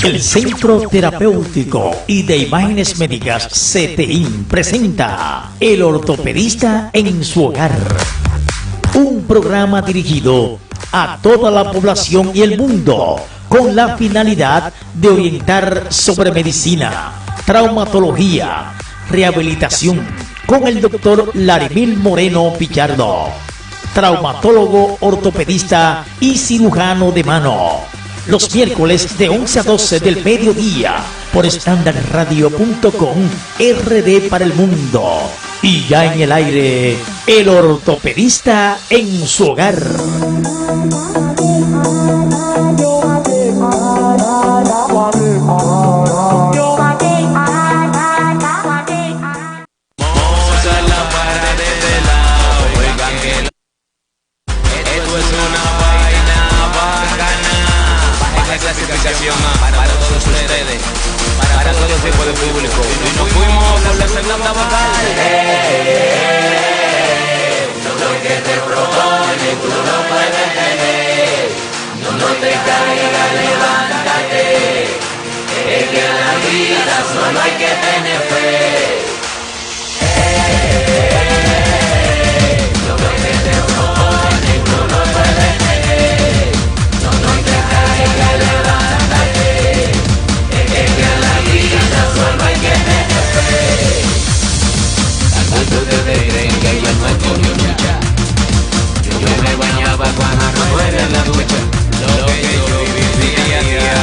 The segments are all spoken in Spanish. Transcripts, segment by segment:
El Centro Terapéutico y de Imágenes Médicas CTI presenta El Ortopedista en su Hogar. Un programa dirigido a toda la población y el mundo con la finalidad de orientar sobre medicina, traumatología, rehabilitación con el doctor Larimil Moreno Pichardo, traumatólogo, ortopedista y cirujano de mano. Los miércoles de 11 a 12 del mediodía por standardradio.com RD para el mundo. Y ya en el aire, El Ortopedista en su Hogar. Para todos ustedes, para todo tipo de público. Y nos fuimos por la segunda vocal. Lo que te propone tú lo puedes tener. No te caigas, levántate. Es que en la vida solo hay que tener fe. Lo que te propone tú lo puedes tener. No te caigas, levántate. Es que en la vida solo hay que tener fe. Tanto te diré que yo no he cogido lucha. Yo me bañaba cuando no era en la ducha. Lo que yo vivía día a día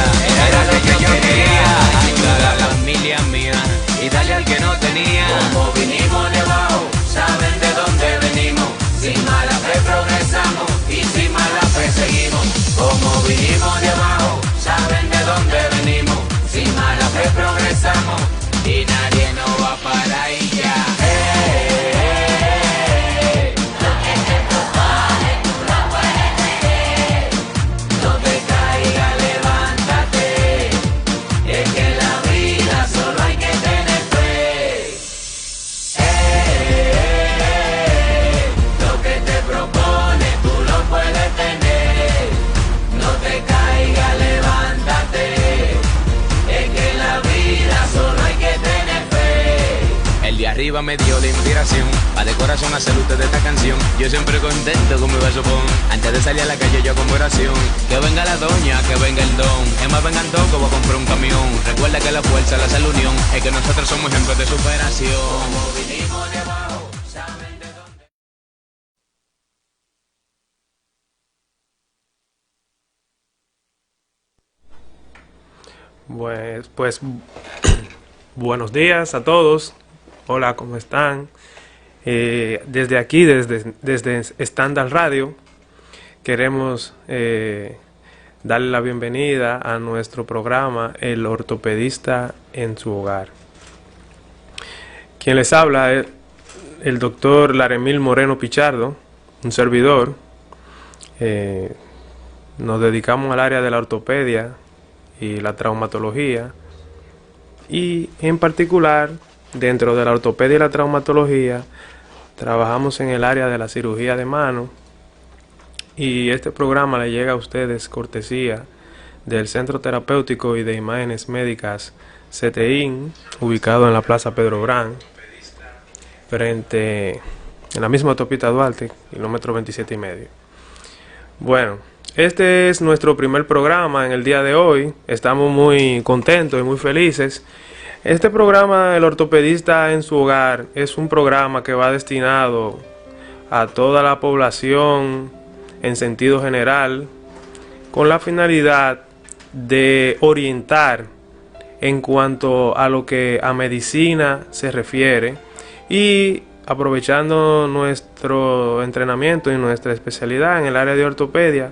era lo que yo quería. Ayudar a la familia mía y darle al que no tenía. Como vinimos de abajo, saben de dónde venimos. Sin mala fe progresamos y sin mala fe seguimos. Como vinimos de abajo, saben de dónde venimos. Sin mala fe progresamos y nadie nos va para ahí ya. Arriba me dio la inspiración, pa' de corazón hacer ustedes esta canción. Yo siempre contento con mi versopón. Antes de salir a la calle yo con oración. Que venga la doña, que venga el don. Es más, vengan todos que voy a comprar un camión. Recuerda que la fuerza la hace la unión. Es que nosotros somos ejemplos de superación. Como vinimos de abajo, saben de dónde. Pues buenos días a todos. Hola, ¿cómo están? Desde aquí, desde Standard Radio, queremos darle la bienvenida a nuestro programa El Ortopedista en su Hogar. Quien les habla es el doctor Larimil Moreno Pichardo, un servidor. Nos dedicamos al área de la ortopedia y la traumatología, y en particular dentro de la ortopedia y la traumatología trabajamos en el área de la cirugía de mano, y este programa le llega a ustedes cortesía del Centro Terapéutico y de Imágenes Médicas CTI, ubicado en la Plaza Pedro Brán, en la misma autopista Duarte, kilómetro 27,5. Bueno, este es nuestro primer programa en el día de hoy. Estamos muy contentos y muy felices. Este programa, El Ortopedista en su Hogar, es un programa que va destinado a toda la población en sentido general, con la finalidad de orientar en cuanto a lo que a medicina se refiere, y aprovechando nuestro entrenamiento y nuestra especialidad en el área de ortopedia,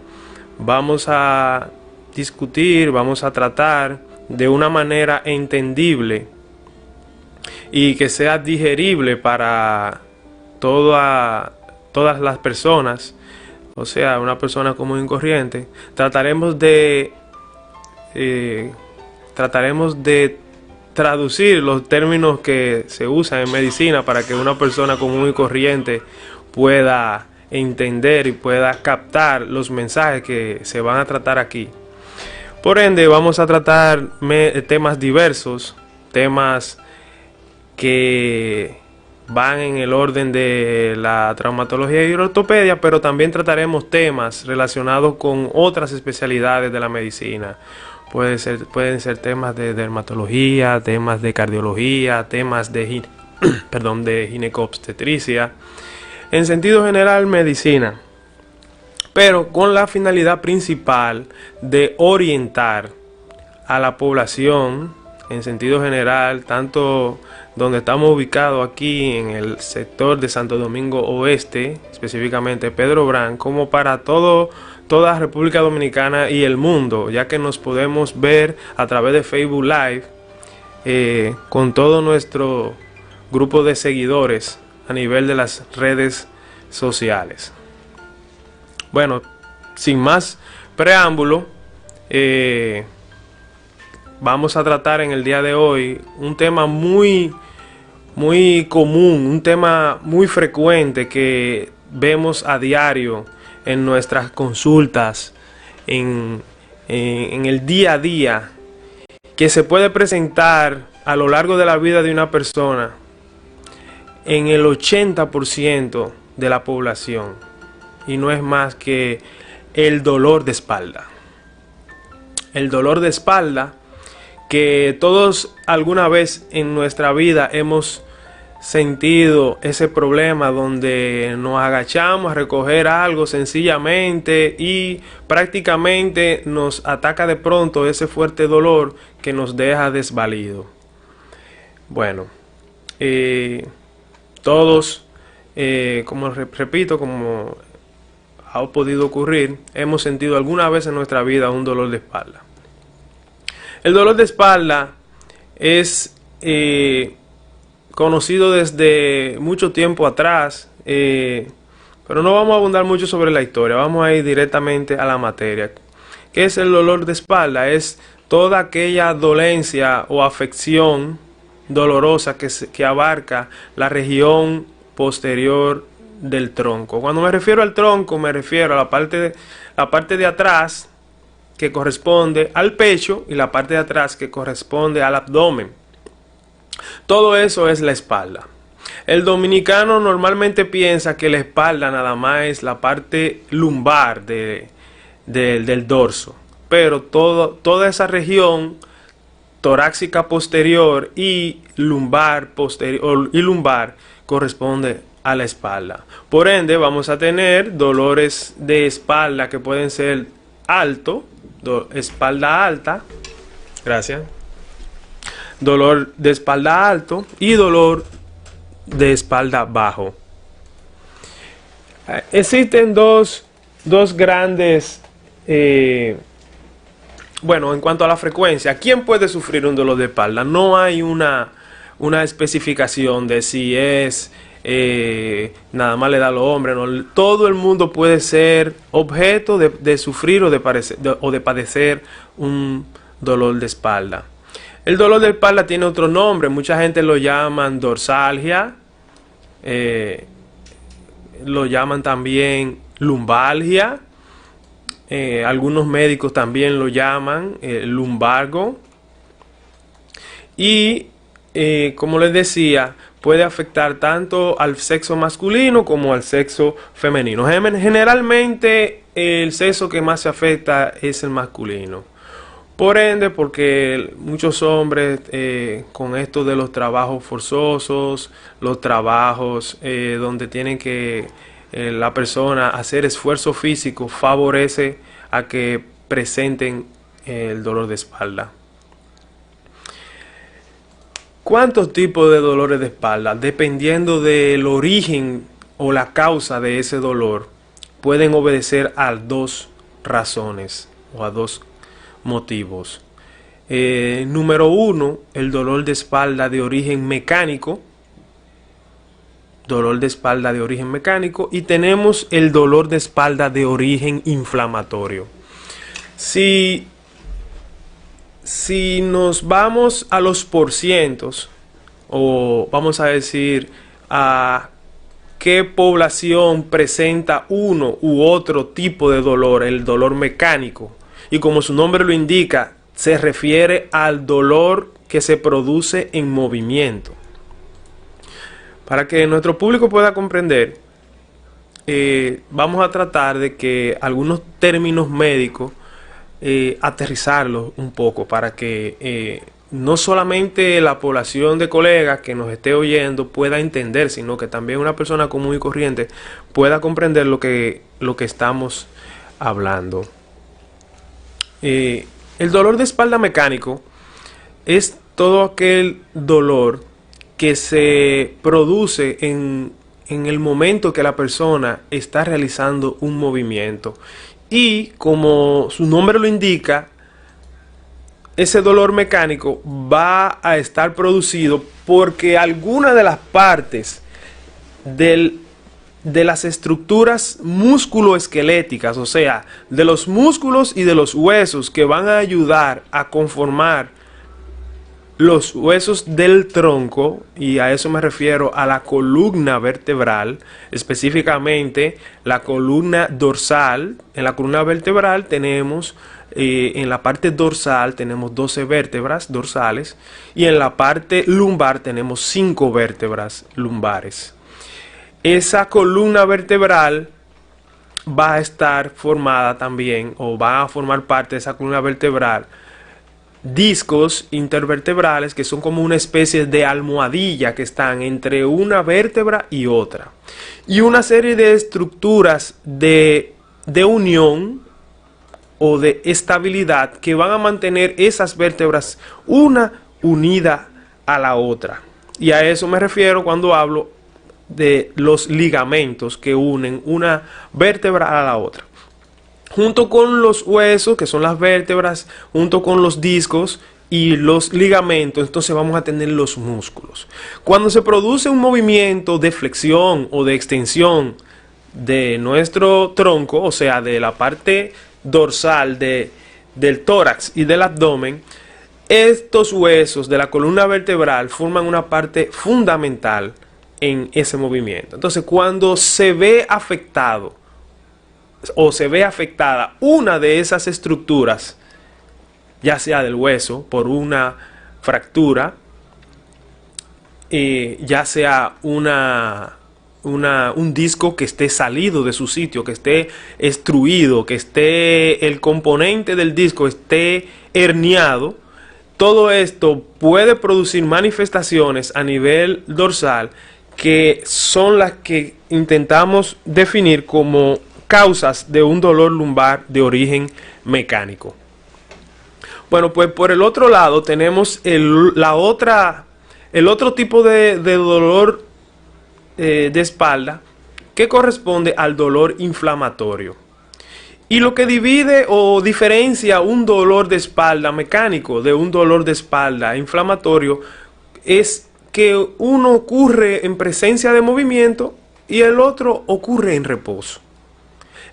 vamos a discutir, vamos a tratar de una manera entendible y que sea digerible para todas las personas, o sea, una persona común y corriente. Trataremos de traducir los términos que se usan en medicina para que una persona común y corriente pueda entender y pueda captar los mensajes que se van a tratar aquí. Por ende, vamos a tratar temas diversos, temas que van en el orden de la traumatología y ortopedia, pero también trataremos temas relacionados con otras especialidades de la medicina. Pueden ser temas de dermatología, temas de cardiología, temas de, de ginecobstetricia. En sentido general, medicina, pero con la finalidad principal de orientar a la población en sentido general, tanto donde estamos ubicados aquí en el sector de Santo Domingo Oeste, específicamente Pedro Brán, como para toda República Dominicana y el mundo, ya que nos podemos ver a través de Facebook Live con todo nuestro grupo de seguidores a nivel de las redes sociales. Bueno, sin más preámbulo, vamos a tratar en el día de hoy un tema muy común, un tema muy frecuente que vemos a diario en nuestras consultas, en el día a día, que se puede presentar a lo largo de la vida de una persona en el 80% de la población, y no es más que el dolor de espalda. El dolor de espalda que todos alguna vez en nuestra vida hemos sentido, ese problema donde nos agachamos a recoger algo sencillamente y prácticamente nos ataca de pronto ese fuerte dolor que nos deja desvalido. Bueno, todos, como ha podido ocurrir, hemos sentido alguna vez en nuestra vida un dolor de espalda. El dolor de espalda es conocido desde mucho tiempo atrás, pero no vamos a abundar mucho sobre la historia, vamos a ir directamente a la materia. ¿Qué es el dolor de espalda? Es toda aquella dolencia o afección dolorosa que abarca la región posterior del tronco. Cuando me refiero al tronco, me refiero a la parte de atrás, que corresponde al pecho, y la parte de atrás que corresponde al abdomen. Todo eso es la espalda. El dominicano normalmente piensa que la espalda nada más es la parte lumbar del dorso, pero toda esa región torácica posterior y lumbar corresponde a la espalda. Por ende, vamos a tener dolores de espalda que pueden ser espalda alta, gracias, dolor de espalda alto y dolor de espalda bajo. Existen dos grandes, en cuanto a la frecuencia, ¿quién puede sufrir un dolor de espalda? No hay una especificación de si es nada más le da a los hombres, no. Todo el mundo puede ser objeto de sufrir o de padecer un dolor de espalda. El dolor de espalda tiene otro nombre, mucha gente lo llaman dorsalgia, lo llaman también lumbalgia, algunos médicos también lo llaman lumbargo, y como les decía, puede afectar tanto al sexo masculino como al sexo femenino. Generalmente el sexo que más se afecta es el masculino. Por ende, porque muchos hombres con esto de los trabajos forzosos, los trabajos donde tienen que la persona hacer esfuerzo físico, favorece a que presenten el dolor de espalda. ¿Cuántos tipos de dolores de espalda? Dependiendo del origen o la causa de ese dolor, pueden obedecer a dos razones o a dos motivos. Número uno, el dolor de espalda de origen mecánico. Y tenemos el dolor de espalda de origen inflamatorio. Si nos vamos a los porcientos, o vamos a decir a qué población presenta uno u otro tipo de dolor, el dolor mecánico, y como su nombre lo indica, se refiere al dolor que se produce en movimiento. Para que nuestro público pueda comprender, vamos a tratar de que algunos términos médicos aterrizarlos un poco para que no solamente la población de colegas que nos esté oyendo pueda entender, sino que también una persona común y corriente pueda comprender lo que estamos hablando. El dolor de espalda mecánico es todo aquel dolor que se produce en el momento que la persona está realizando un movimiento. Y como su nombre lo indica, ese dolor mecánico va a estar producido porque alguna de las partes de las estructuras musculoesqueléticas, o sea, de los músculos y de los huesos que van a ayudar a conformar los huesos del tronco, y a eso me refiero a la columna vertebral, específicamente la columna dorsal. En la columna vertebral tenemos, en la parte dorsal tenemos 12 vértebras dorsales y en la parte lumbar tenemos 5 vértebras lumbares. Esa columna vertebral va a estar formada también, o va a formar parte de esa columna vertebral, discos intervertebrales que son como una especie de almohadilla que están entre una vértebra y otra, y una serie de estructuras de unión o de estabilidad que van a mantener esas vértebras una unida a la otra. Y a eso me refiero cuando hablo de los ligamentos que unen una vértebra a la otra. Junto con los huesos, que son las vértebras, junto con los discos y los ligamentos, entonces vamos a tener los músculos. Cuando se produce un movimiento de flexión o de extensión de nuestro tronco, o sea, de la parte dorsal del tórax y del abdomen, estos huesos de la columna vertebral forman una parte fundamental en ese movimiento. Entonces, cuando se ve afectado o se ve afectada una de esas estructuras, ya sea del hueso por una fractura, ya sea un disco que esté salido de su sitio, que esté extruido, que esté el componente del disco esté herniado, todo esto puede producir manifestaciones a nivel dorsal que son las que intentamos definir como causas de un dolor lumbar de origen mecánico. Bueno, pues por el otro lado tenemos el otro tipo de dolor de espalda, que corresponde al dolor inflamatorio. Y lo que divide o diferencia un dolor de espalda mecánico de un dolor de espalda inflamatorio es que uno ocurre en presencia de movimiento y el otro ocurre en reposo.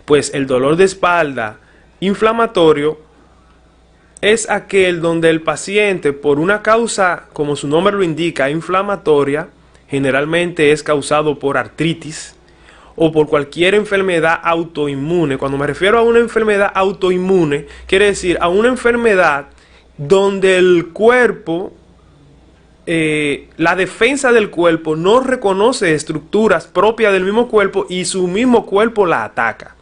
Pues el dolor de espalda inflamatorio es aquel donde el paciente, por una causa, como su nombre lo indica, inflamatoria, generalmente es causado por artritis o por cualquier enfermedad autoinmune. Cuando me refiero a una enfermedad autoinmune, quiere decir a una enfermedad donde el cuerpo, la defensa del cuerpo no reconoce estructuras propias del mismo cuerpo y su mismo cuerpo la ataca.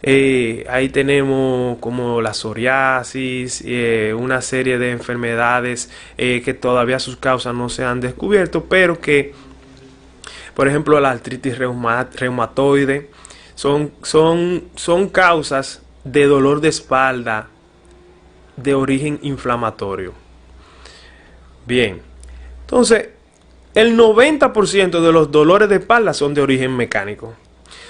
Ahí tenemos como la psoriasis, una serie de enfermedades que todavía sus causas no se han descubierto, pero que, por ejemplo, la artritis reumatoide son causas de dolor de espalda de origen inflamatorio. Bien, entonces el 90% de los dolores de espalda son de origen mecánico.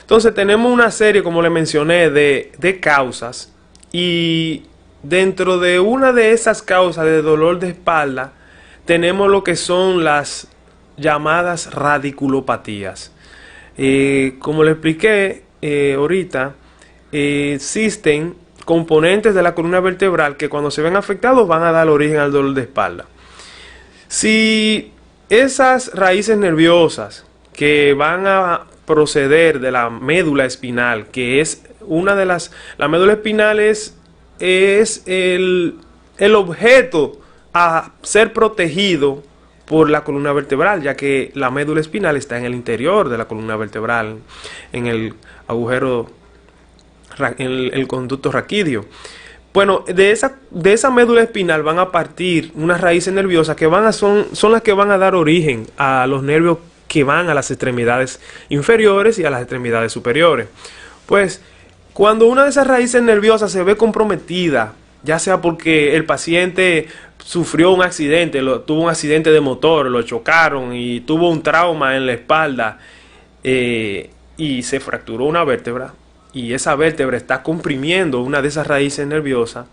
Entonces tenemos una serie, como le mencioné, de causas, y dentro de una de esas causas de dolor de espalda tenemos lo que son las llamadas radiculopatías. Como le expliqué ahorita, existen componentes de la columna vertebral que cuando se ven afectados van a dar origen al dolor de espalda. Si esas raíces nerviosas que van a proceder de la médula espinal, que es la médula espinal es el objeto a ser protegido por la columna vertebral, ya que la médula espinal está en el interior de la columna vertebral, en el agujero, en el conducto raquídeo. Bueno, de esa médula espinal van a partir unas raíces nerviosas que son las que van a dar origen a los nervios que van a las extremidades inferiores y a las extremidades superiores. Pues, cuando una de esas raíces nerviosas se ve comprometida, ya sea porque el paciente sufrió un accidente, tuvo un accidente de motor, lo chocaron y tuvo un trauma en la espalda y se fracturó una vértebra, y esa vértebra está comprimiendo una de esas raíces nerviosas,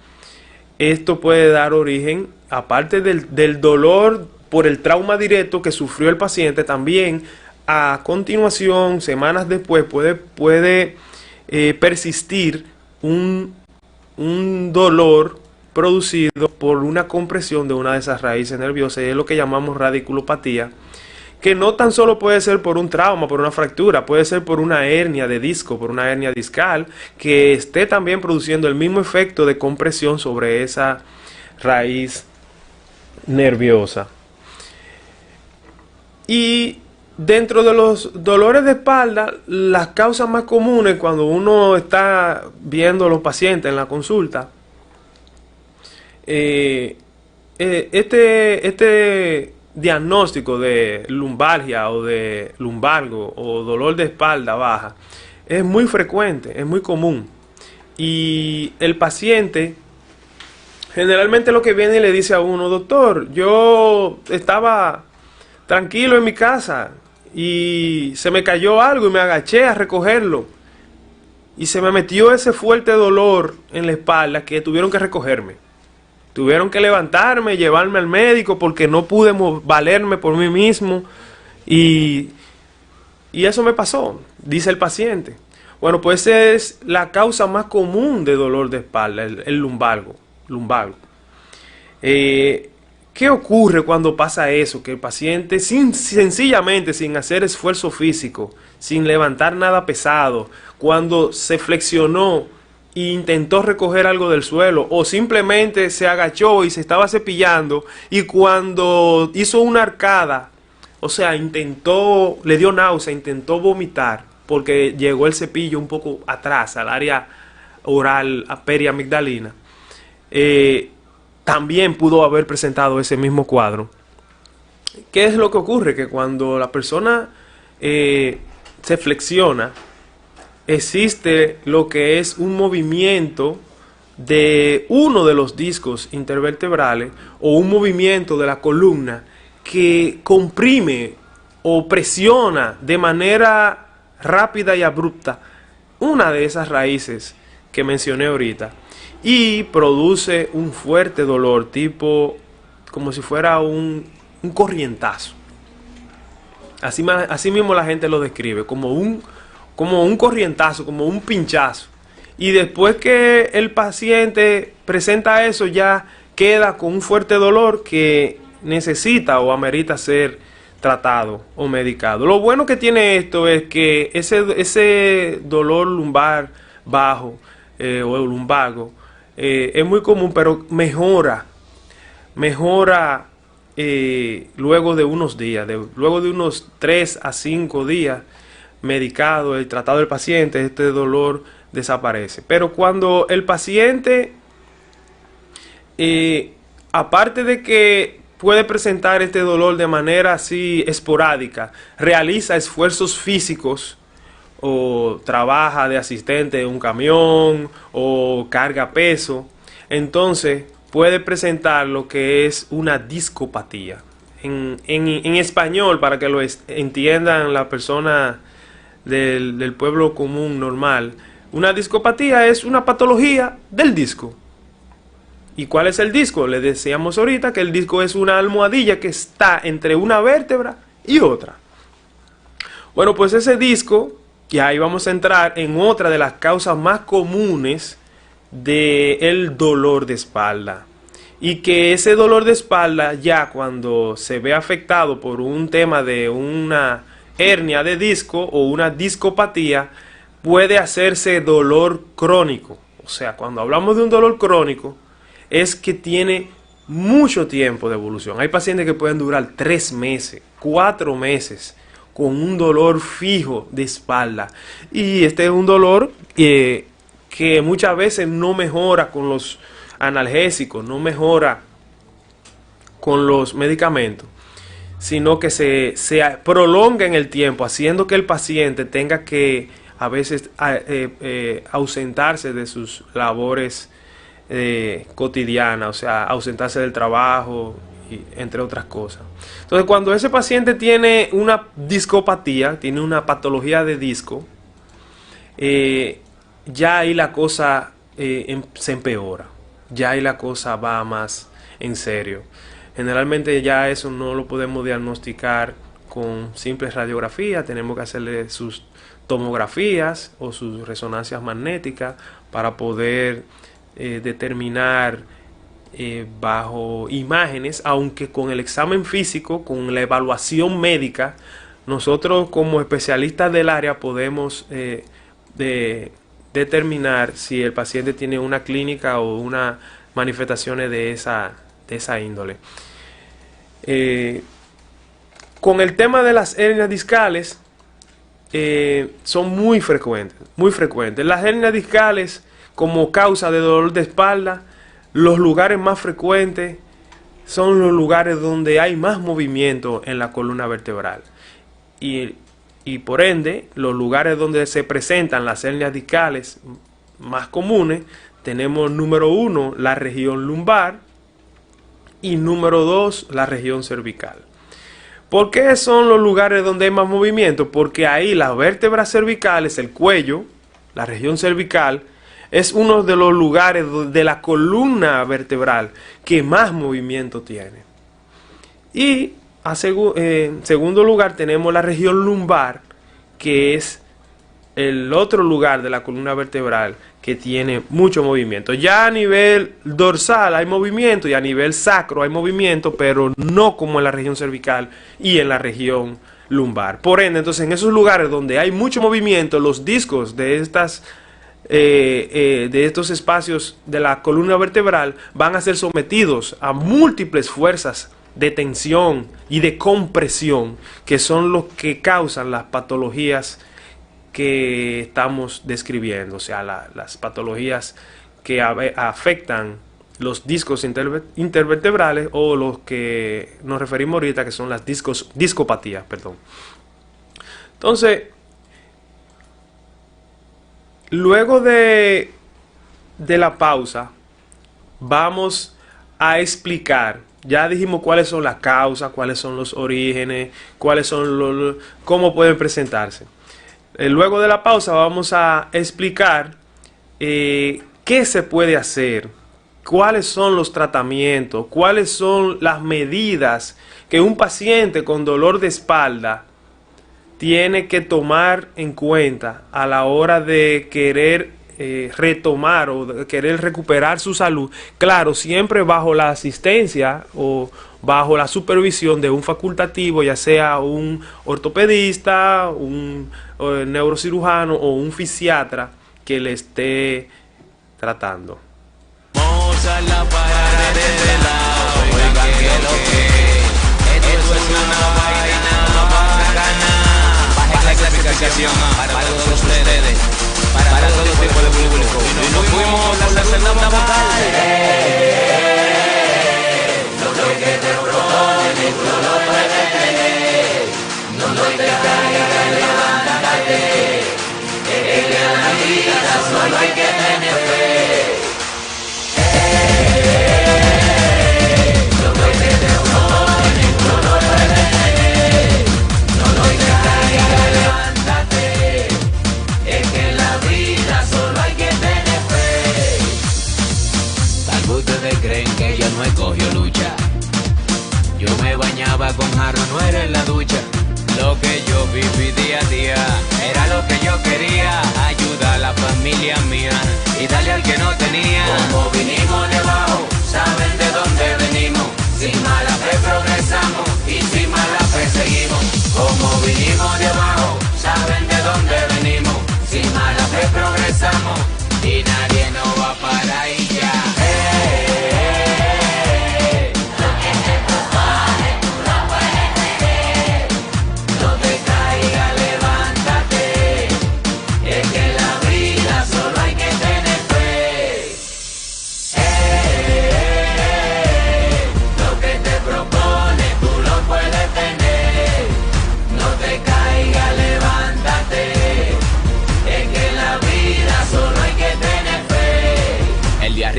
esto puede dar origen, aparte del dolor por el trauma directo que sufrió el paciente, también a continuación, semanas después, puede persistir un dolor producido por una compresión de una de esas raíces nerviosas, y es lo que llamamos radiculopatía, que no tan solo puede ser por un trauma, por una fractura, puede ser por una hernia de disco, por una hernia discal, que esté también produciendo el mismo efecto de compresión sobre esa raíz nerviosa. Y dentro de los dolores de espalda, las causas más comunes cuando uno está viendo a los pacientes en la consulta, este diagnóstico de lumbalgia o de lumbalgo o dolor de espalda baja es muy frecuente, es muy común. Y el paciente generalmente lo que viene y le dice a uno: doctor, yo estaba tranquilo en mi casa y se me cayó algo y me agaché a recogerlo y se me metió ese fuerte dolor en la espalda que tuvieron que recogerme. Tuvieron que levantarme, llevarme al médico porque no pude valerme por mí mismo y eso me pasó, dice el paciente. Bueno, pues esa es la causa más común de dolor de espalda, el lumbalgo. ¿Qué ocurre cuando pasa eso? Que el paciente sencillamente sin hacer esfuerzo físico, sin levantar nada pesado, cuando se flexionó e intentó recoger algo del suelo, o simplemente se agachó y se estaba cepillando, y cuando hizo una arcada, o sea, le dio náusea, intentó vomitar, porque llegó el cepillo un poco atrás, al área oral periamigdalina, también pudo haber presentado ese mismo cuadro. ¿Qué es lo que ocurre? Que cuando la persona se flexiona, existe lo que es un movimiento de uno de los discos intervertebrales o un movimiento de la columna que comprime o presiona de manera rápida y abrupta una de esas raíces que mencioné ahorita y produce un fuerte dolor, tipo como si fuera un corrientazo. Así mismo la gente lo describe, como un corrientazo, como un pinchazo. Y después que el paciente presenta eso, ya queda con un fuerte dolor que necesita o amerita ser tratado o medicado. Lo bueno que tiene esto es que ese dolor lumbar bajo o lumbago es muy común, pero mejora luego de unos días, luego de unos 3 a 5 días medicado, el tratado del paciente, este dolor desaparece. Pero cuando el paciente, aparte de que puede presentar este dolor de manera así esporádica, realiza esfuerzos físicos o trabaja de asistente de un camión o carga peso, entonces puede presentar lo que es una discopatía. En español, para que lo entiendan las personas del pueblo común normal, una discopatía es una patología del disco. ¿Y cuál es el disco? Les decíamos ahorita que el disco es una almohadilla que está entre una vértebra y otra. Bueno, pues ese disco, y ahí vamos a entrar en otra de las causas más comunes del dolor de espalda. Y que ese dolor de espalda, ya cuando se ve afectado por un tema de una hernia de disco o una discopatía, puede hacerse dolor crónico. O sea, cuando hablamos de un dolor crónico, es que tiene mucho tiempo de evolución. Hay pacientes que pueden durar 3 meses, 4 meses con un dolor fijo de espalda. Y este es un dolor que muchas veces no mejora con los analgésicos, no mejora con los medicamentos, sino que se prolonga en el tiempo, haciendo que el paciente tenga que a veces ausentarse de sus labores cotidianas, o sea, ausentarse del trabajo, y entre otras cosas. Entonces, cuando ese paciente tiene una discopatía, tiene una patología de disco, ya ahí la cosa se empeora, ya ahí la cosa va más en serio. Generalmente ya eso no lo podemos diagnosticar con simples radiografías, tenemos que hacerle sus tomografías o sus resonancias magnéticas para poder determinar bajo imágenes, aunque con el examen físico, con la evaluación médica, nosotros como especialistas del área podemos determinar si el paciente tiene una clínica o unas manifestaciones de esa índole. Con el tema de las hernias discales, son muy frecuentes. Las hernias discales, como causa de dolor de espalda, los lugares más frecuentes son los lugares donde hay más movimiento en la columna vertebral. Y por ende, los lugares donde se presentan las hernias discales más comunes, tenemos número 1, la región lumbar, y número 2, la región cervical. ¿Por qué son los lugares donde hay más movimiento? Porque ahí las vértebras cervicales, el cuello, la región cervical, es uno de los lugares de la columna vertebral que más movimiento tiene. Y en segundo lugar tenemos la región lumbar, que es el otro lugar de la columna vertebral que tiene mucho movimiento. Ya a nivel dorsal hay movimiento y a nivel sacro hay movimiento, pero no como en la región cervical y en la región lumbar. Por ende, entonces en esos lugares donde hay mucho movimiento, los discos de estos espacios de la columna vertebral van a ser sometidos a múltiples fuerzas de tensión y de compresión, que son los que causan las patologías que estamos describiendo, o sea, las patologías que afectan los discos intervertebrales, o los que nos referimos ahorita, que son las discopatías, perdón. Entonces, luego de la pausa, vamos a explicar. Ya dijimos cuáles son las causas, cuáles son los orígenes, cómo pueden presentarse. Luego de la pausa vamos a explicar qué se puede hacer, cuáles son los tratamientos, cuáles son las medidas que un paciente con dolor de espalda tiene que tomar en cuenta a la hora de querer retomar o de querer recuperar su salud. Claro, siempre bajo la asistencia o bajo la supervisión de un facultativo, ya sea un ortopedista, un neurocirujano o un fisiatra que le esté tratando. Moza la pared de lado, oigan que lo que esto es una vaina bacana. Baja la clasificación para todos los ustedes, para todo tipo de público. Y nos fuimos a la segunda vocal. Lo que te brone, tú lo puedes tener. No te caigas, levántate. Es que en la vida solo hay que tener fe. Lo que te brone, tú lo puedes tener. No te caigas, levántate. Es que en la vida solo hay que tener fe. Tal vez ustedes creen que yo no he cogido lucha. Yo me bañaba con jarro, no era en la ducha. Lo que yo viví día a día era lo que yo quería, ayudar a la familia mía y darle al que no tenía. Como vinimos de abajo, saben de dónde venimos. Sin mala fe progresamos y sin mala fe seguimos. Como vinimos de abajo, saben de dónde venimos. Sin mala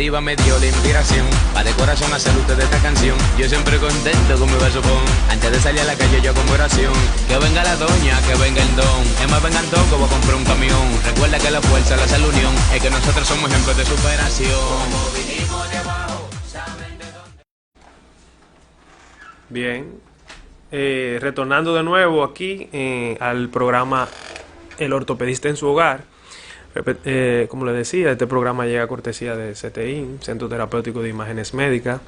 Diva me dio la inspiración para de corazón hacer ustedes esta canción. Yo siempre contento con mi bersopón. Antes de salir a la calle yo con oración. Que venga la doña, que venga el don. Es más, vengan todos que voy a comprar un camión. Recuerda que la fuerza, la salud, unión. Es que nosotros somos ejemplos de superación. Como vinimos de abajo, saben de dónde. Bien, retornando de nuevo aquí al programa El Ortopedista en su Hogar. Como les decía, este programa llega a cortesía de CTI, Centro Terapéutico de Imágenes Médicas.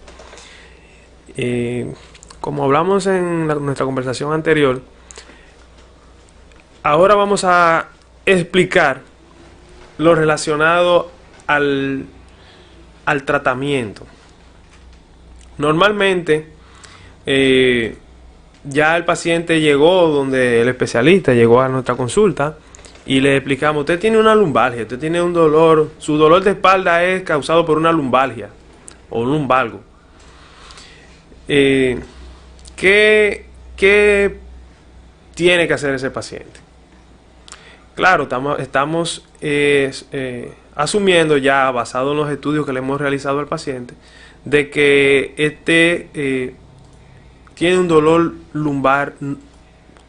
Como hablamos en nuestra conversación anterior, ahora vamos a explicar lo relacionado al tratamiento. Normalmente, ya el paciente llegó donde el especialista, llegó a nuestra consulta y le explicamos: usted tiene una lumbalgia, usted tiene un dolor, su dolor de espalda es causado por una lumbalgia o un lumbalgo. ¿Qué tiene que hacer ese paciente? Claro, estamos asumiendo ya, basado en los estudios que le hemos realizado al paciente, de que tiene un dolor lumbar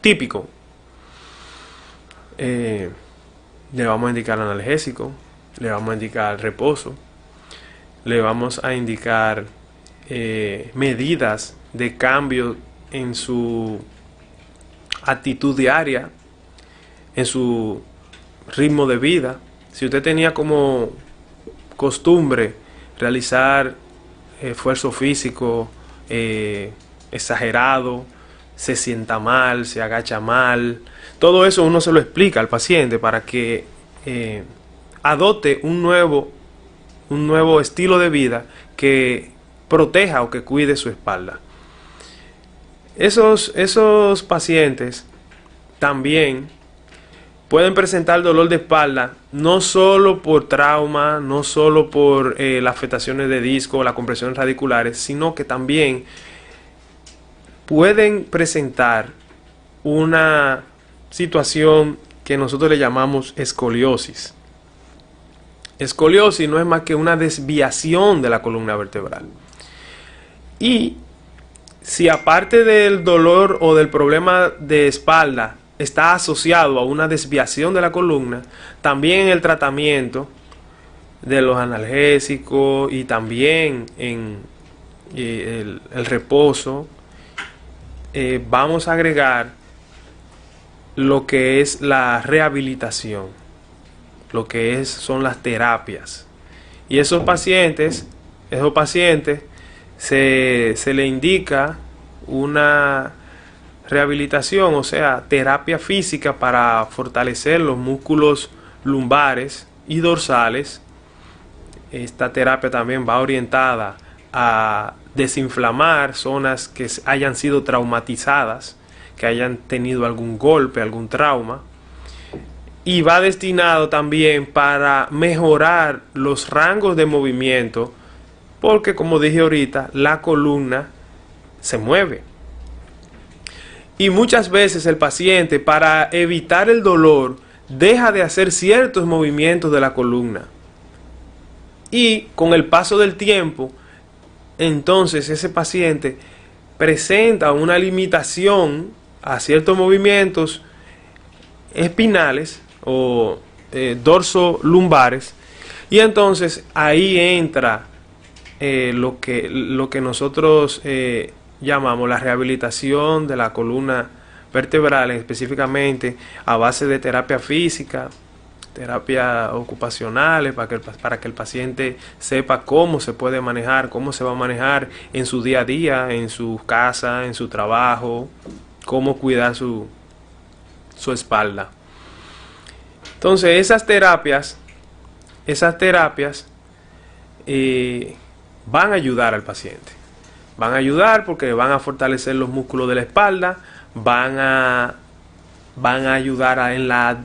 típico. Le vamos a indicar analgésico, le vamos a indicar reposo, le vamos a indicar medidas de cambio en su actitud diaria, en su ritmo de vida. Si usted tenía como costumbre realizar esfuerzo físico exagerado, se sienta mal, se agacha mal, todo eso uno se lo explica al paciente para que adopte un nuevo estilo de vida que proteja o que cuide su espalda. Esos pacientes también pueden presentar dolor de espalda no solo por trauma, no solo por las afectaciones de disco o las compresiones radiculares, sino que también pueden presentar una situación que nosotros le llamamos escoliosis. Escoliosis no es más que una desviación de la columna vertebral. Y si aparte del dolor o del problema de espalda está asociado a una desviación de la columna, también en el tratamiento de los analgésicos y también en el reposo, vamos a agregar lo que es la rehabilitación, lo que son las terapias. Y esos pacientes se le indica una rehabilitación, o sea, terapia física para fortalecer los músculos lumbares y dorsales. Esta terapia también va orientada a desinflamar zonas que hayan sido traumatizadas, que hayan tenido algún golpe, algún trauma. Y va destinado también para mejorar los rangos de movimiento, porque como dije ahorita, la columna se mueve. Y muchas veces el paciente, para evitar el dolor, deja de hacer ciertos movimientos de la columna. Y con el paso del tiempo, entonces ese paciente presenta una limitación a ciertos movimientos espinales o dorso-lumbares. Y entonces ahí entra lo que nosotros llamamos la rehabilitación de la columna vertebral, específicamente a base de terapia física, terapia ocupacionales, para que el paciente sepa cómo se puede manejar, cómo se va a manejar en su día a día, en su casa, en su trabajo, cómo cuidar su espalda. Entonces esas terapias van a ayudar al paciente. Van a ayudar porque van a fortalecer los músculos de la espalda, van a ayudar en la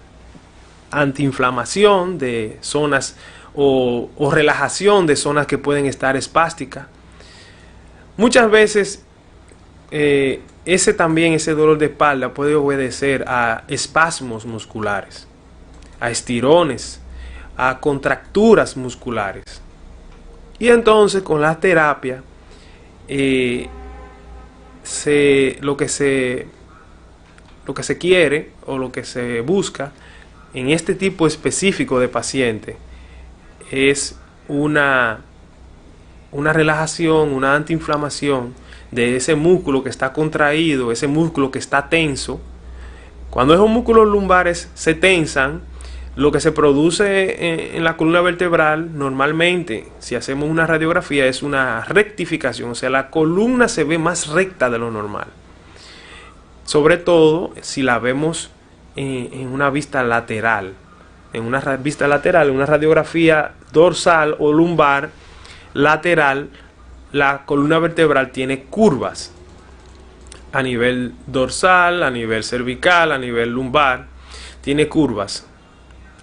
antiinflamación de zonas o relajación de zonas que pueden estar espásticas. Muchas veces ese dolor de espalda puede obedecer a espasmos musculares, a estirones, a contracturas musculares. Y entonces con la terapia, lo que se quiere o lo que se busca en este tipo específico de paciente es una relajación, una antiinflamación de ese músculo que está contraído, ese músculo que está tenso. Cuando esos músculos lumbares se tensan, lo que se produce en la columna vertebral, normalmente, si hacemos una radiografía, es una rectificación, o sea, la columna se ve más recta de lo normal. Sobre todo si la vemos en una vista lateral. En una vista lateral, en una radiografía dorsal o lumbar lateral, la columna vertebral tiene curvas a nivel dorsal, a nivel cervical, a nivel lumbar. Tiene curvas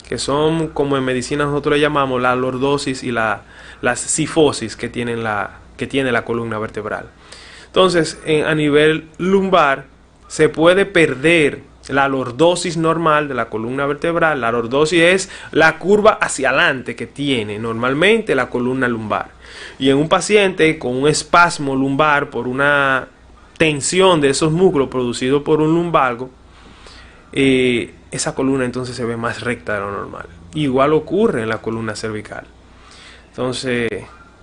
que son, como en medicina nosotros le llamamos, la lordosis y la cifosis que tiene la columna vertebral. Entonces, a nivel lumbar se puede perder la lordosis normal de la columna vertebral. La lordosis es la curva hacia adelante que tiene normalmente la columna lumbar. Y en un paciente con un espasmo lumbar por una tensión de esos músculos producido por un lumbalgo, esa columna entonces se ve más recta de lo normal. Igual ocurre en la columna cervical. Entonces,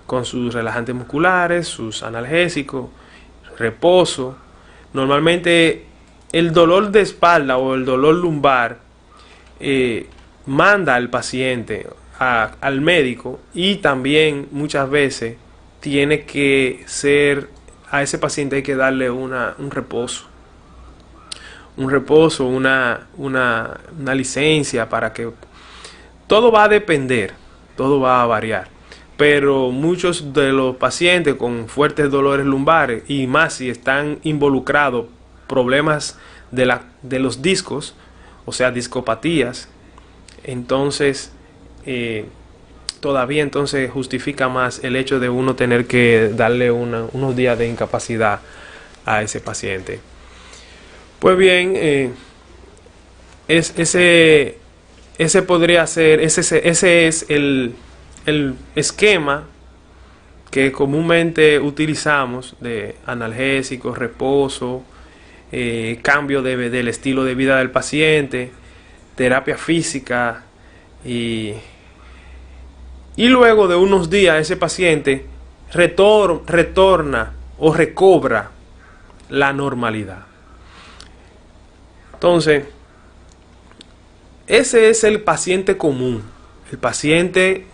con sus relajantes musculares, sus analgésicos, reposo, normalmente el dolor de espalda o el dolor lumbar manda al paciente al médico, y también muchas veces tiene que ser, a ese paciente hay que darle un reposo. Un reposo, una licencia, para que todo va a depender, todo va a variar. Pero muchos de los pacientes con fuertes dolores lumbares, y más si están involucrados problemas de los discos, o sea, discopatías, entonces todavía entonces justifica más el hecho de uno tener que darle unos días de incapacidad a ese paciente. Pues bien, ese podría ser, ese es el esquema que comúnmente utilizamos de analgésicos, reposo, cambio del estilo de vida del paciente, terapia física, y luego de unos días ese paciente retorna o recobra la normalidad. Entonces, ese es el paciente común, el paciente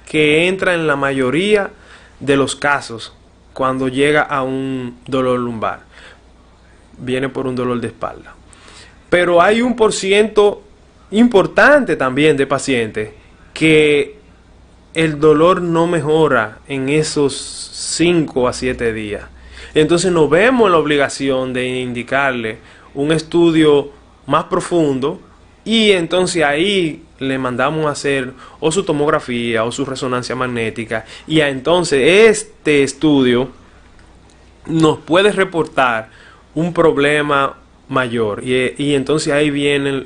que entra en la mayoría de los casos cuando llega a un dolor lumbar. Viene por un dolor de espalda. Pero hay un % importante también de pacientes que el dolor no mejora en esos 5 a 7 días. Entonces nos vemos en la obligación de indicarle un estudio más profundo, y entonces ahí le mandamos a hacer o su tomografía o su resonancia magnética, y entonces este estudio nos puede reportar un problema mayor, y entonces ahí viene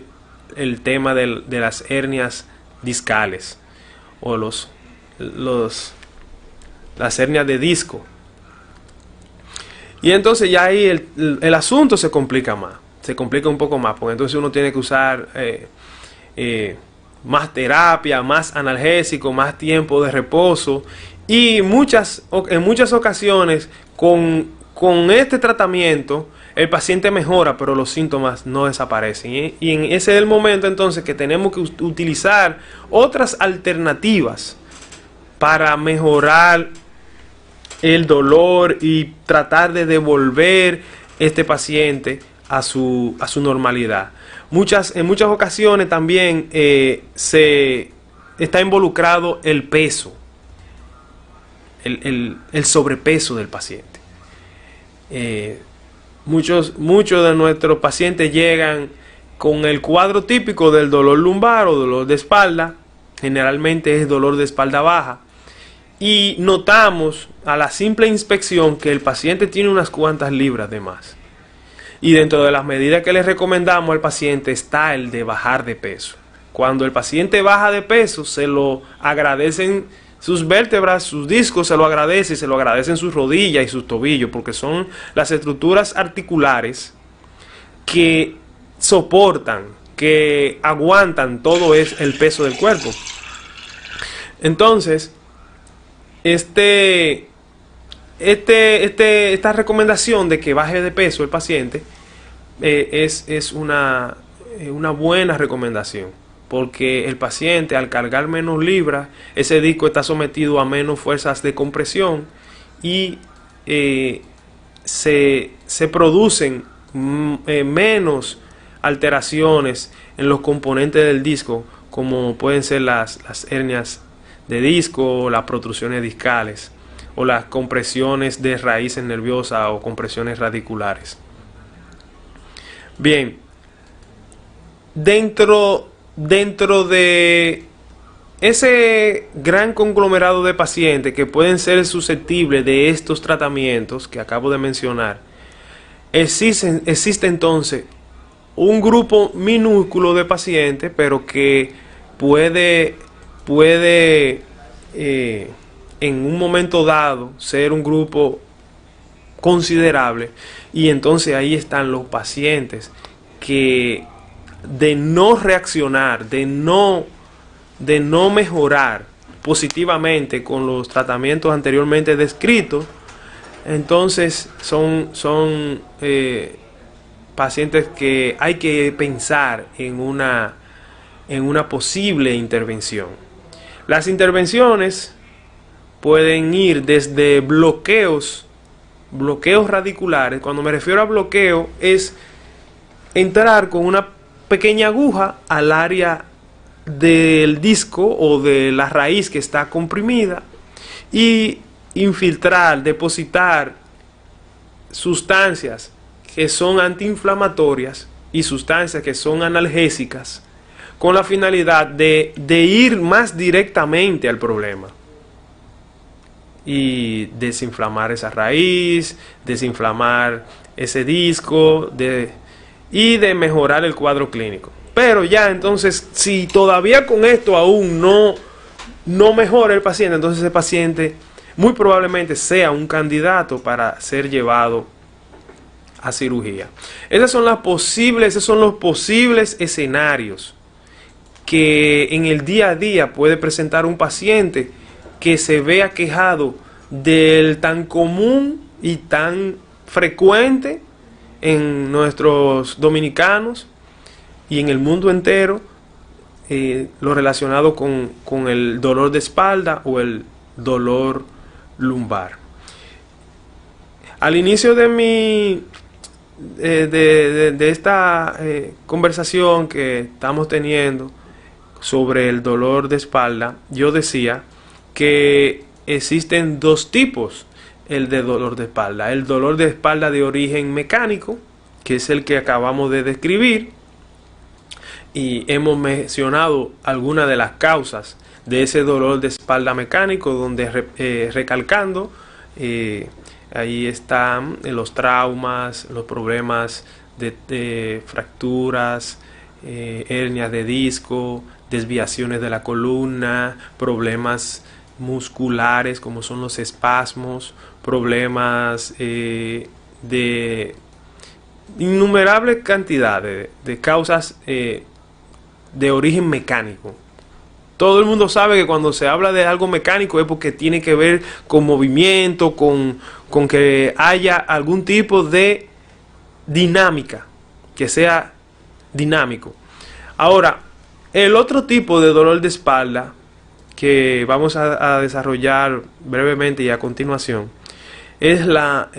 el tema de las hernias discales o las hernias de disco. Y entonces ya ahí el asunto se complica más, se complica un poco más, porque entonces uno tiene que usar más terapia, más analgésico, más tiempo de reposo, y en muchas ocasiones con este tratamiento el paciente mejora, pero los síntomas no desaparecen, y ese es el momento entonces que tenemos que utilizar otras alternativas para mejorar el dolor y tratar de devolver este paciente a su normalidad. En muchas ocasiones también se está involucrado el peso, el sobrepeso del paciente. Muchos de nuestros pacientes llegan con el cuadro típico del dolor lumbar o dolor de espalda. Generalmente es dolor de espalda baja, y notamos a la simple inspección que el paciente tiene unas cuantas libras de más. Y dentro de las medidas que le recomendamos al paciente está el de bajar de peso. Cuando el paciente baja de peso, se lo agradecen Sus vértebras, sus discos se lo agradecen, y se lo agradecen sus rodillas y sus tobillos, porque son las estructuras articulares que soportan, que aguantan todo el peso del cuerpo. Entonces, esta recomendación de que baje de peso el paciente es una buena recomendación, porque el paciente, al cargar menos libras, ese disco está sometido a menos fuerzas de compresión y se producen menos alteraciones en los componentes del disco, como pueden ser las hernias de disco, las protrusiones discales o las compresiones de raíces nerviosas o compresiones radiculares. Bien, dentro de ese gran conglomerado de pacientes que pueden ser susceptibles de estos tratamientos que acabo de mencionar, existe entonces un grupo minúsculo de pacientes, pero que puede en un momento dado ser un grupo considerable, y entonces ahí están los pacientes que, de no reaccionar, de no mejorar positivamente con los tratamientos anteriormente descritos, entonces son pacientes que hay que pensar en una posible intervención. Las intervenciones pueden ir desde bloqueos radiculares. Cuando me refiero a bloqueo, es entrar con una pequeña aguja al área del disco o de la raíz que está comprimida y infiltrar, depositar sustancias que son antiinflamatorias y sustancias que son analgésicas, con la finalidad de ir más directamente al problema y desinflamar esa raíz, desinflamar ese disco y de mejorar el cuadro clínico. Pero ya entonces, si todavía con esto aún no mejora el paciente, entonces ese paciente muy probablemente sea un candidato para ser llevado a cirugía. Esos son los posibles escenarios que en el día a día puede presentar un paciente que se ve aquejado del tan común y tan frecuente en nuestros dominicanos y en el mundo entero, lo relacionado con el dolor de espalda o el dolor lumbar. Al inicio de esta conversación que estamos teniendo sobre el dolor de espalda, yo decía que existen dos tipos de dolor de espalda. El dolor de espalda de origen mecánico, que es el que acabamos de describir, y hemos mencionado algunas de las causas de ese dolor de espalda mecánico, donde recalcando, ahí están los traumas, los problemas de fracturas, hernias de disco, desviaciones de la columna, problemas musculares como son los espasmos, problemas de innumerables cantidades de causas de origen mecánico. Todo el mundo sabe que cuando se habla de algo mecánico es porque tiene que ver con movimiento, con que haya algún tipo de dinámica, que sea dinámico. Ahora, el otro tipo de dolor de espalda que vamos a desarrollar brevemente y a continuación es la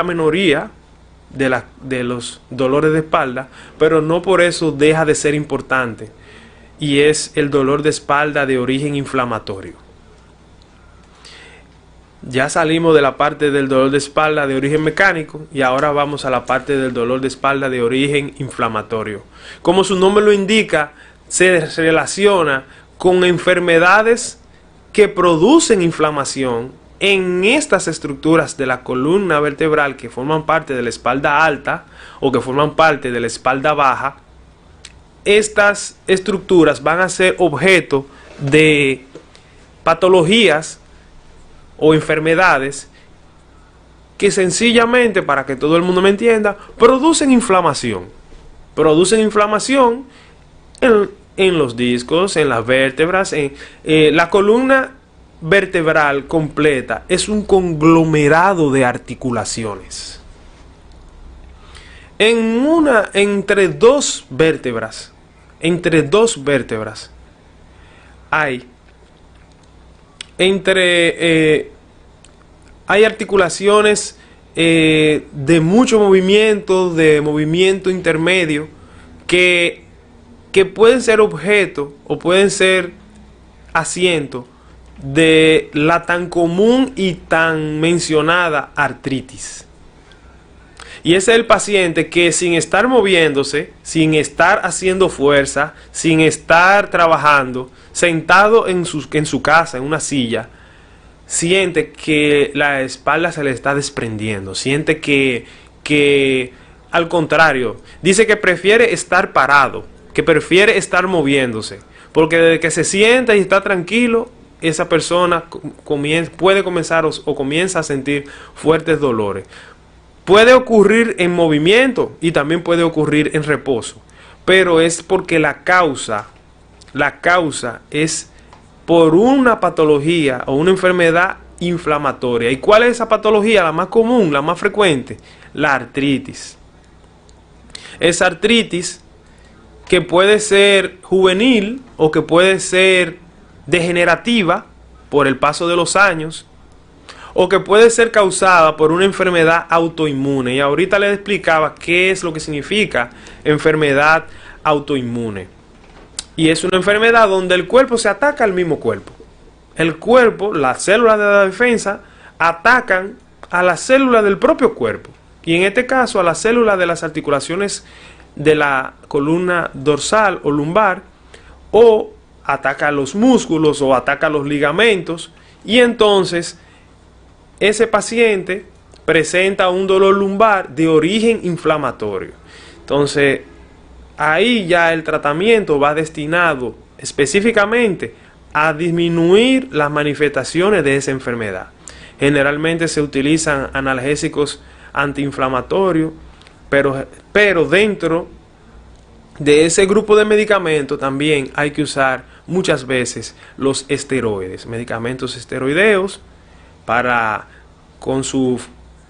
minoría de los dolores de espalda, pero no por eso deja de ser importante, y es el dolor de espalda de origen inflamatorio. Ya salimos de la parte del dolor de espalda de origen mecánico y ahora vamos a la parte del dolor de espalda de origen inflamatorio. Como su nombre lo indica, se relaciona con enfermedades que producen inflamación en estas estructuras de la columna vertebral que forman parte de la espalda alta o que forman parte de la espalda baja. Estas estructuras van a ser objeto de patologías o enfermedades que sencillamente, para que todo el mundo me entienda, producen inflamación. Producen inflamación en los discos, en las vértebras, la columna vertebral completa es un conglomerado de articulaciones. Entre dos vértebras hay articulaciones de mucho movimiento, de movimiento intermedio, que pueden ser objeto o pueden ser asiento de la tan común y tan mencionada artritis. Y ese es el paciente que, sin estar moviéndose, sin estar haciendo fuerza, sin estar trabajando, sentado en su casa, en una silla, siente que la espalda se le está desprendiendo, siente que al contrario, dice que prefiere estar parado, que prefiere estar moviéndose, porque desde que se sienta y está tranquilo, esa persona puede comenzar o comienza a sentir fuertes dolores. Puede ocurrir en movimiento y también puede ocurrir en reposo, pero es porque la causa es por una patología o una enfermedad inflamatoria. ¿Y cuál es esa patología? La más común, la más frecuente, la artritis. Esa artritis que puede ser juvenil o que puede ser degenerativa por el paso de los años, o que puede ser causada por una enfermedad autoinmune. Y ahorita les explicaba qué es lo que significa enfermedad autoinmune. Y es una enfermedad donde el cuerpo se ataca al mismo cuerpo. El cuerpo, las células de la defensa, atacan a las células del propio cuerpo. Y en este caso a las células de las articulaciones de la columna dorsal o lumbar, o ataca a los músculos o ataca a los ligamentos. Y entonces ese paciente presenta un dolor lumbar de origen inflamatorio. Entonces, ahí ya el tratamiento va destinado específicamente a disminuir las manifestaciones de esa enfermedad. Generalmente se utilizan analgésicos antiinflamatorios, pero dentro de ese grupo de medicamentos también hay que usar muchas veces los esteroides, medicamentos esteroideos, para, con su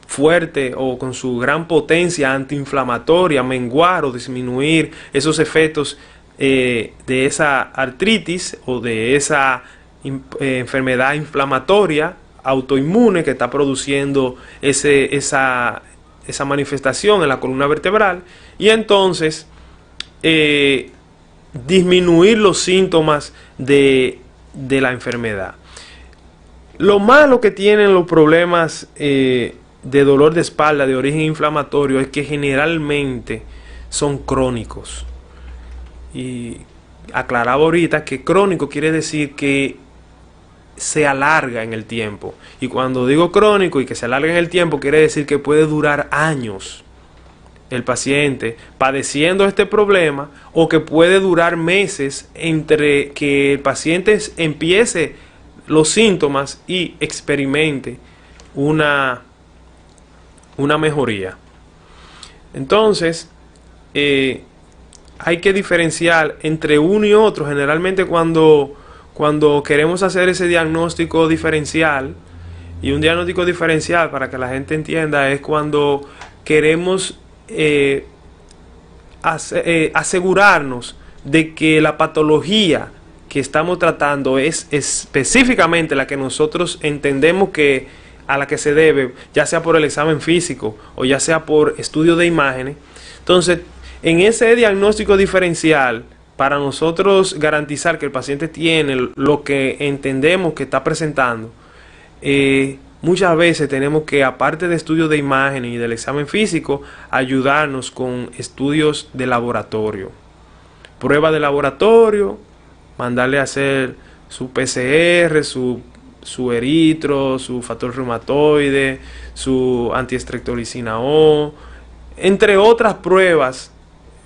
fuerte o con su gran potencia antiinflamatoria, menguar o disminuir esos efectos de esa artritis o de esa enfermedad inflamatoria autoinmune que está produciendo esa manifestación en la columna vertebral, y entonces disminuir los síntomas de la enfermedad. Lo malo que tienen los problemas de dolor de espalda de origen inflamatorio es que generalmente son crónicos. Y aclaraba ahorita que crónico quiere decir que se alarga en el tiempo. Y cuando digo crónico y que se alarga en el tiempo, quiere decir que puede durar años el paciente padeciendo este problema, o que puede durar meses entre que el paciente empiece los síntomas y experimente una mejoría. Entonces, hay que diferenciar entre uno y otro. Generalmente cuando queremos hacer ese diagnóstico diferencial, y un diagnóstico diferencial, para que la gente entienda, es cuando queremos asegurarnos de que la patología que estamos tratando es específicamente la que nosotros entendemos que a la que se debe, ya sea por el examen físico o ya sea por estudio de imágenes. Entonces, en ese diagnóstico diferencial, para nosotros garantizar que el paciente tiene lo que entendemos que está presentando, muchas veces tenemos que, aparte de estudios de imágenes y del examen físico, ayudarnos con estudios de laboratorio, pruebas de laboratorio, mandarle a hacer su PCR, su eritro, su factor reumatoide, su antiestreptolicina O, entre otras pruebas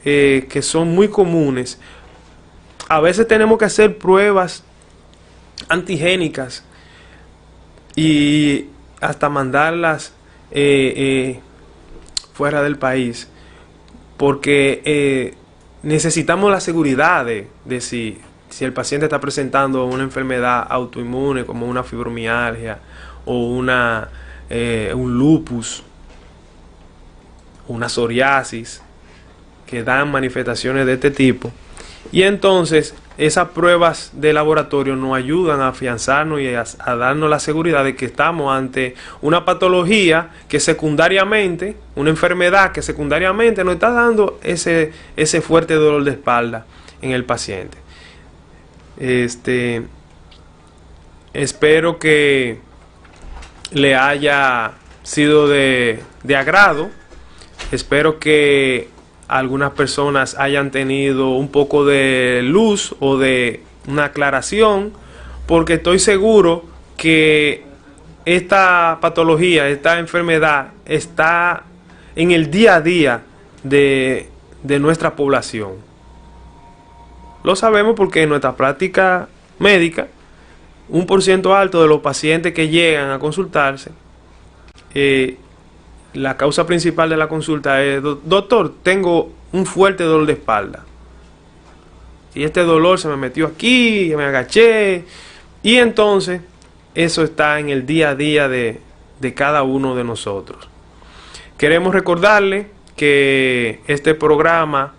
que son muy comunes. A veces tenemos que hacer pruebas antigénicas y hasta mandarlas fuera del país, porque necesitamos la seguridad de si el paciente está presentando una enfermedad autoinmune como una fibromialgia o un lupus, una psoriasis, que dan manifestaciones de este tipo. Y entonces esas pruebas de laboratorio nos ayudan a afianzarnos y a darnos la seguridad de que estamos ante una patología que secundariamente, una enfermedad que secundariamente nos está dando ese fuerte dolor de espalda en el paciente. Espero que le haya sido de agrado. Espero que algunas personas hayan tenido un poco de luz o de una aclaración, porque estoy seguro que esta patología, esta enfermedad está en el día a día de nuestra población. Lo sabemos porque en nuestra práctica médica, un % alto de los pacientes que llegan a consultarse, la causa principal de la consulta es: doctor, tengo un fuerte dolor de espalda. Y este dolor se me metió aquí, me agaché. Y entonces, eso está en el día a día de cada uno de nosotros. Queremos recordarle que este programa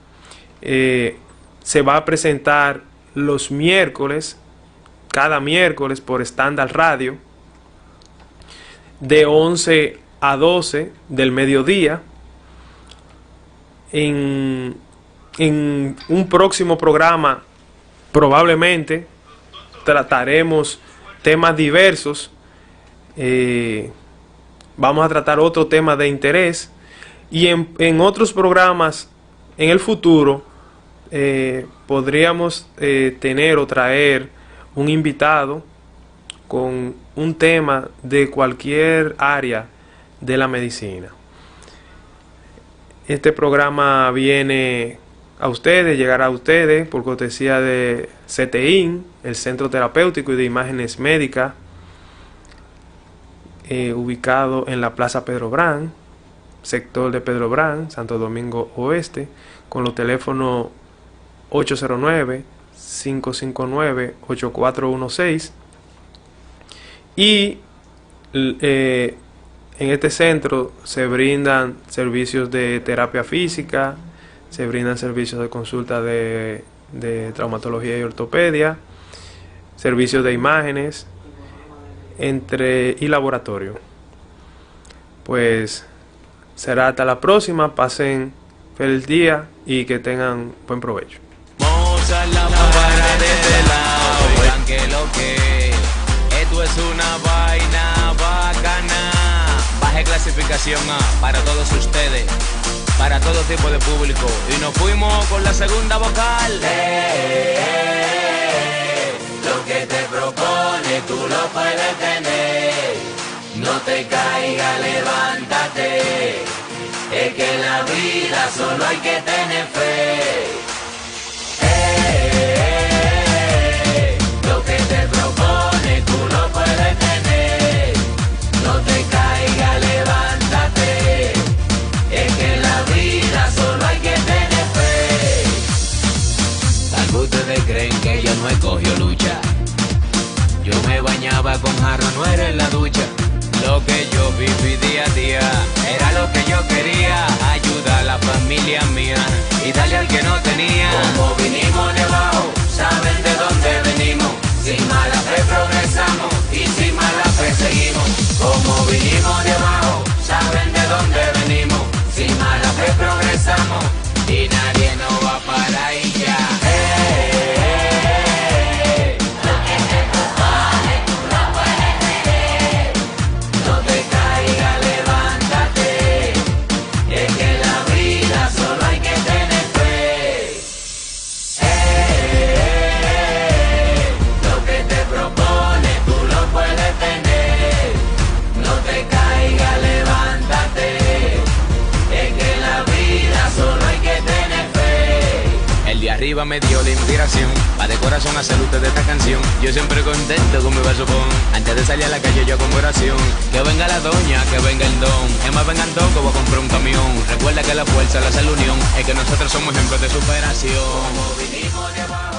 se va a presentar los miércoles, cada miércoles por Standard Radio, de 11 a 12 del mediodía. En un próximo programa probablemente trataremos temas diversos. Vamos a tratar otro tema de interés, y en otros programas en el futuro podríamos tener o traer un invitado con un tema de cualquier área de la medicina. Este programa viene a ustedes, llegará a ustedes por cortesía de CTIN, el Centro Terapéutico y de Imágenes Médicas, ubicado en la Plaza Pedro Brán, sector de Pedro Brán, Santo Domingo Oeste, con los teléfonos 809-559-8416. Y en este centro se brindan servicios de terapia física, se brindan servicios de consulta de traumatología y ortopedia, servicios de imágenes y laboratorio. Pues será hasta la próxima. Pasen feliz día y que tengan buen provecho. Moza la para de este lado, oigan que lo que esto es una vaina bacana. Baje clasificación A para todos ustedes, para todo tipo de público. Y nos fuimos con la segunda vocal. Lo que te propone tú lo puedes tener. No te caigas, levántate. Es que en la vida solo hay que tener fe. Lo que te propone tú lo puedes tener. No te caigas, levántate. Es que en la vida solo hay que tener fe. Tal vez ustedes creen que yo no escogió lucha. Yo me bañaba con jarro, no era en la ducha. Lo que yo viví día a día era lo que yo quería. Ayudar a la familia mía y darle al que no tenía. arriba me dio la inspiración. Pa' de corazón hacer ustedes esta canción. Yo siempre contento con mi vasofón. Antes de salir a la calle yo con oración. Que venga la doña, que venga el don. Es más vengan todos que voy a comprar un camión. Recuerda que la fuerza la hace la unión. Es que nosotros somos ejemplos de superación. Como vinimos de abajo.